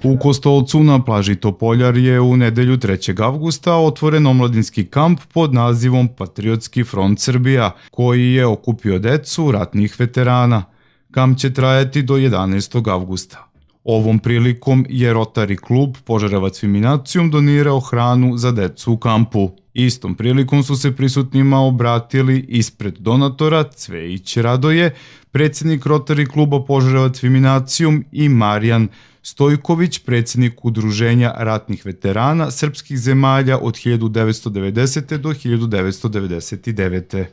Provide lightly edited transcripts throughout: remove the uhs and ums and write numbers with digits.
U Kostolcu na plaži Topoljar je u nedelju 3. avgusta otvoren omladinski kamp pod nazivom Patriotski front Srbija, koji je okupio decu ratnih veterana. Kamp će trajati do 11. avgusta. Ovom prilikom je Rotary klub Požarevac Viminacijum donirao hranu za decu u kampu. Istom prilikom su se prisutnima obratili ispred donatora Cvejić Radoje, predsjednik Rotary kluba Požarevac Viminacijum i Marijan Stojković, predsjednik Udruženja ratnih veterana srpskih zemalja od 1990. do 1999.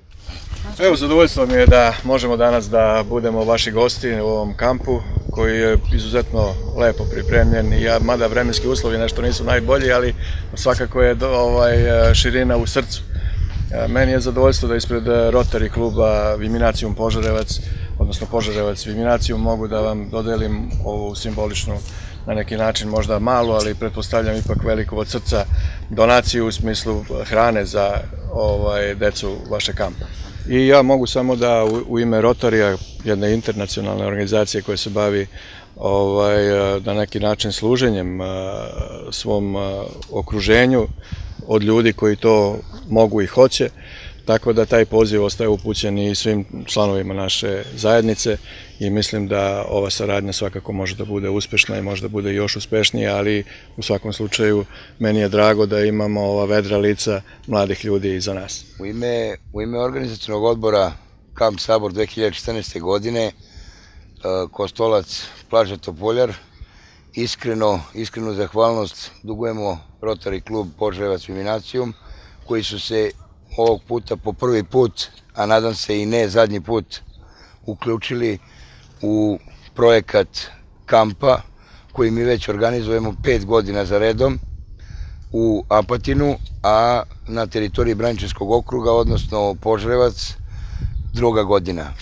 Evo, zadovoljstvo mi je da možemo danas da budemo vaši gosti u ovom kampu koji je izuzetno lepo pripremljen, mada vremenski uslovi nešto nisu najbolji, ali svakako je širina u srcu. Meni je zadovoljstvo da ispred Rotary kluba Viminacijum Požarevac, odnosno Požarevac Viminacijum, mogu da vam dodelim ovu simboličnu, na neki način možda malu, ali pretpostavljam ipak veliku od srca donaciju u smislu hrane za decu vaše kampa. I ja mogu samo da u ime Rotarija, jedne internacionalne organizacije koja se bavi na neki način služenjem svom okruženju od ljudi koji to mogu i hoće, tako da taj poziv ostaje upućen i svim članovima naše zajednice i mislim da ova saradnja svakako može da bude uspešna i može da bude još uspešnija, ali u svakom slučaju meni je drago da imamo ova vedra lica mladih ljudi iza nas. U ime organizacionog odbora Kamp Sabor 2014. godine, Kostolac, plaža Topoljar, iskrenu zahvalnost dugujemo Rotary klub Požarevac Viminacijum, koji su se ovog puta po prvi put, a nadam se i ne zadnji put, uključili u projekat kampa koji mi već organizujemo 5 godina za redom u Apatinu, a na teritoriji Braničevskog okruga, odnosno Požarevac, 2. godina.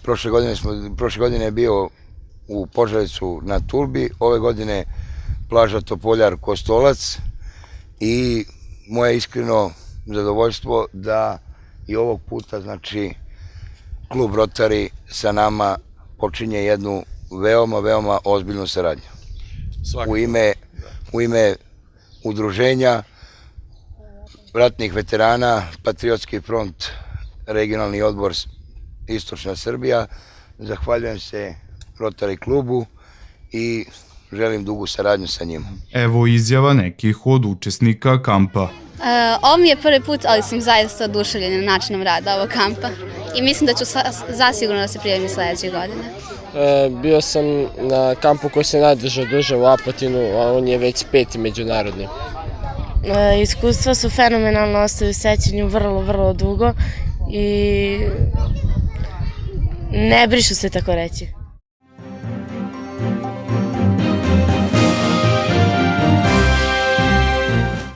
Prošle godine je bio u Požarevcu na Tulbi, ove godine plaža Topoljar Kostolac i moje iskreno zadovoljstvo da i ovog puta, znači, klub Rotary sa nama počinje jednu veoma ozbiljnu saradnju. U ime Udruženja ratnih veterana, Patriotski front, regionalni odbor Istočna Srbija, zahvaljujem se Rotary klubu i želim dugu saradnju sa njima. Evo izjava nekih od učesnika kampa. Ovo mi je prvi put, ali sam zaista oduševljena načinom rada ovog kampa i mislim da ću zasigurno da se prijavim sledeće godine. Bio sam na kampu koji se najduže duže u Apatinu, a on je već 5. međunarodni. Iskustva su fenomenalno, ostaju u sećanju vrlo dugo i ne brišu se, tako reći.